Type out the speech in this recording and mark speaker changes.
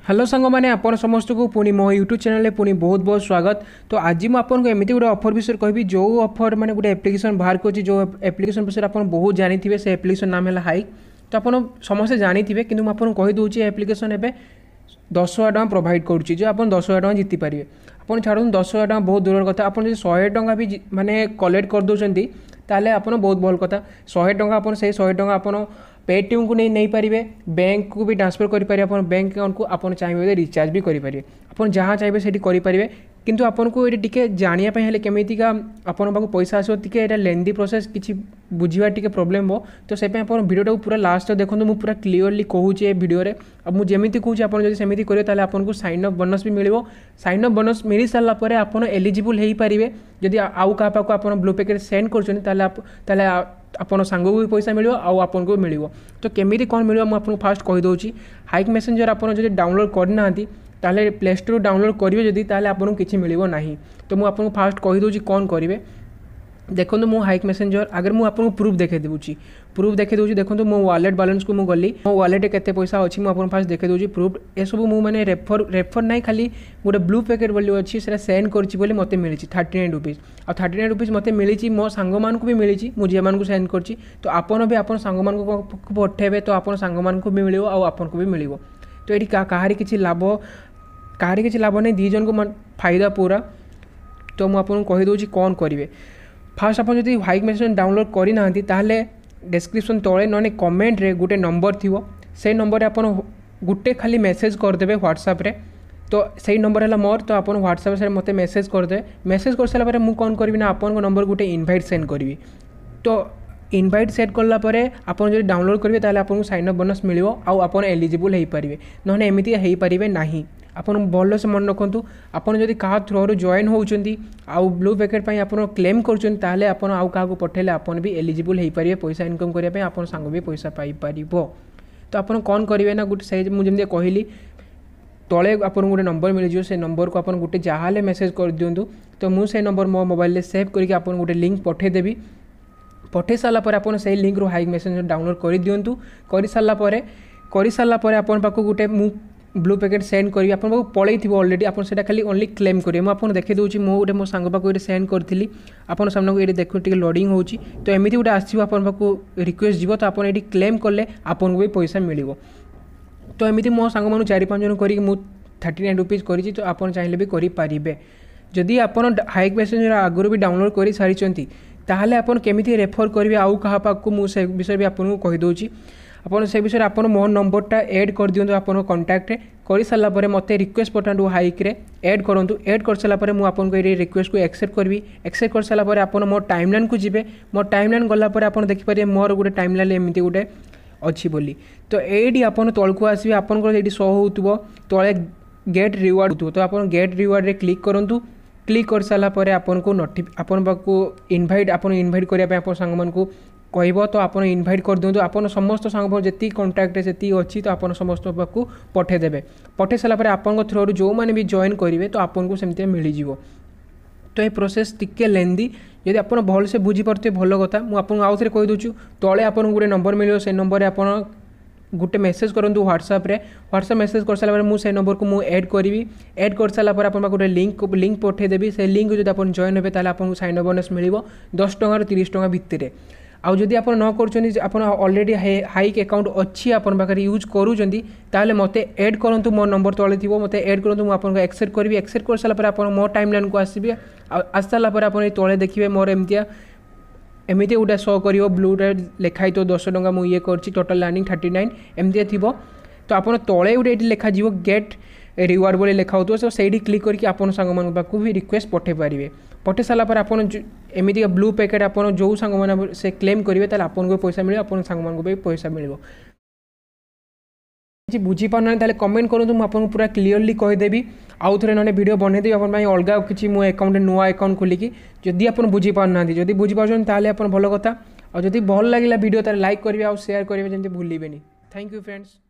Speaker 1: Hello सांग मैंने आपन समस्त को पुणी मो यूट्यूब चैनल पुणी बहुत बहुत स्वागत। तो आज मुझे आपको एमती गोटे ऑफर विषय कहबी जो ऑफर माने गोटे एप्लिकेशन बाहर कर जो एप्लिकेशन विषय आप बहुत जानी से एप्लिकेशन नाम है हाइक। तो आप समस्ते जानी कि मुझे कहीदे एप्लिकेशन एवं 10,000 टका प्रोवाइड करुच्ची जो आप 10,000 टका जीति पारे। आप छाड़ू 10,000 टका बहुत दूर कथा। आप 100 टका भी माने कलेक्ट कर दौरान ताले आपन बहुत भल कथा। 100 टका आप 100 टका आप पेटीएम को नहीं पारे, बैंक को भी ट्रांसफर करेंगे, बैंक अकाउंट को आप चाहिए रिचार्ज भी करेंगे, आप जहाँ चाहिए से करेंगे। किंतु आपन को ये टिके जानिया हेल्ले केमितिका आपन पाक पैसा आसो टिके लेंदी प्रोसेस किसी बुझा टिके प्रोब्लेम हो। तो से आप वीडियो को पूरा लास्ट देखो मुझे पूरा क्लीयरली कहूँ वीडियो रे। अब मुझे जमी कहूँ आप सेमती करेंगे आपको साइन अप बोनस भी मिलो। साइन अप बोनस मिल सारापर आप एलिजिबल हो पारे। जदि आउ क्या पाक आप ब्लू पैकेट सेंड कर आपन सांग को भी पैसा मिलो आपन को मिलो। तो केमिति कौन मिलो मुझे फास्ट कहीदे। हाइक मेसेंजर आप डाउनलोड करना ताले प्ले स्टोर डाउनलोड करेंगे जदि ताले आपको किसी मिलो नहीं। तो मुझे आपको फास्ट कहीदे कौन करेंगे। देखो मो हाइक मेसेंजर आगे मुझे आपको प्रूफ देखे दूसरी देखो मो वालेट बैलेंस को मुझे गली मो वालेट केते पैसा अच्छी मुझे फास्ट देखे दूसरी प्रूफ। ये सब मुझे रेफर ना खाली गोटे ब्लू पैकेट बोली अच्छी से सेंड कर मत मिली 39 रुपीज़ आ 39 रुपीज़ मत मिली मो सांग मान को भी मिली मो झील मानक सेंड कर। तो आपन भी आप सांग मान को पठेबे तो आप सांग मान को भी मिलो आपन को भी मिलो। तो ये कहारी किसी लाभ नहीं दी जन को फायदा पूरा। तो मुझे आपको कहीदे कौन करेंगे। फास्ट आप जो हाइक मेसेज डाउनलोड करना ताहले डिस्क्रिप्शन तले ना कमेंट रे गोटे नंबर थी से नंबर आप गोटे खाली मेसेज करदे व्हाट्सएप रे। तो सही नंबर है मोर। तो आप व्हाट्सएप से मत मेसेज करदे। मेसेज कर सारापर मुझे कौन करी ना आपन नंबर गोटे इनभाइट सेंड करी। तो इनभाइट सेट कलापर आप जो डाउनलोड करेंगे ताहले आपको साइन अप बोनस मिलो आप एलिजिबल हो पारे। ना एमती हो पारे ना। आपन भल से मन रखु आपन जदि क्या थ्रो जॉइन होती आउ ब्लू पैकेट आप क्लेम कर आपन आउ क्या पठेले आपन भी एलिजिबल हो पारे पैसा इनकम करने आपन सांग भी पैसा पाइपर। तो आपन कौन करेंगे ना गोटे से मुझे कहली तले आपन गोटे नंबर मिल से नंबर को आपन गोटे जहाँ मेसेज कर दिंतु। तो मुझे नंबर मो मोबाइल सेव करके आपन गोटे लिंक पठेदेवी। पठे सारापर आप लिंक रू हाइक मेसेज डाउनलोड कर दिंतु। कर सारापर आपन पाक गोटे ब्लू पैकेट सेंड करी आप पलई थी अलरेडी आप खाली ओनली क्लेम करेंगे। मुझे देखे दूसरी मोटे मो सांग पाक सेंड करी आपन सामने को ये देखो टे लोडिंग हो। तो एमती गोटे आसो रिक्वेस्ट जीव तो आप क्लेम कले आपन को भी पैसा मिलो। तो एमती मो सांग मान 4-5 जन करी 39 रुपीज़ करी। तो आप चाहिए भी करेंगे। जदि आप हाइक मेसेंजर आगुरी भी डाउनलोड कर सारी ताहले आपन केमिति रेफर करेंगे आउ क्या पाक मुझे विषय भी आपको कहीदे। आपन से विषय आप मो नंबरटा ऐड कर दिंतु आपन कॉन्टैक्ट कर सारापर मत रिक्वेस्ट पठातु हाइक रे ऐड करूँ। ऐड कर सारापर मुझे आपको ये रिक्वेस्ट को एक्सेप्ट करी। एक्सेप्ट कर सारापर आप मो टाइमलाइन को जी मो टाइमलाइन गलापर आप देखिपारे मोर गोटे टाइमलाइन एमती गोटे अच्छी बोली। तो ये आप तलू आसवे आपन शो हो तले गेट रिवार्ड हो। तो आप गेट रिवार्ड रे क्लिक करूँ। क्लिक कर सारापर आपन को आपन पाक इनभाइट करने आप सांग मान को कह। तो आप इनभाइट कर दिंतु आपन समस्त सांग जी कंटाक्ट से अच्छी तो आप समस्त पाक पठेदेवे। पठे सारापर आपन थ्रो जो मैंने भी जॉइन करेंगे तो आपको सेमती मिलଯିव। तो ये प्रोसेस टिके लेंदी जदि आप भल से बुझीपारे भल कथा। मुझे आउ थे कहीदे तले आपन गोटे नंबर मिलो से नंबर आप गोटे मेसेज करूँ व्हाट्सएप रे। व्हाट्सएप मेसेज कर सारापर मुझे नंबर को मुझे ऐड करी। ऐड कर सारापर आप गोटे लिंक पठेदेवी। से लिंक जो आप जॉइन हे आपको साइन अप बोनस मिलो 10 टଙ୍କା 30 टଙ୍କା भितर। आउ जदि आप न कर ऑलरेडी हाइक अकाउंट अच्छी आपन पाखे यूज करूँ मत ऐड करूँ। मो नंबर तले थी मत ऐड करूँ मुझे एक्सेप्ट करी। एक्सेप्ट कर सारापर आप मो टाइमलाइन को आसबे। आस सारापर आप तले देखिए मोर एमती गोटे शो कर ब्लू रे लिखाई तो 10 टଙ୍କା मुझे ये कर टोटाल अर्निंग 39 एमती थी। तो आप तले गोटे लिखा गेट रिवार्ड बोली लिखा हो। तो सही क्लिक करके आप सांग मान पाक भी रिक्वेस्ट पठे पारे। पठे सारापर आप एमती ब्लू पैकेट आप जो सांग मान से क्लेम करेंगे आपन को पैसा मिले आप सांग मान को भी पैसा मिलो। बुझीपारना ताले कमेंट करूँ मुझे पूरा क्लीयरली कहीदेवी। आउ थे ना वीडियो बनईदेवी आप अलग किसी मो अकाउंट नुआ अकाउंट खोलिकी जदि आप बुझीपारना जदि बुझीपार ताले भल कथा। और जदि भल लगे वीडियो ताले लाइक करेंगे और शेयर करेंगे जमी भूलें। Thank you friends.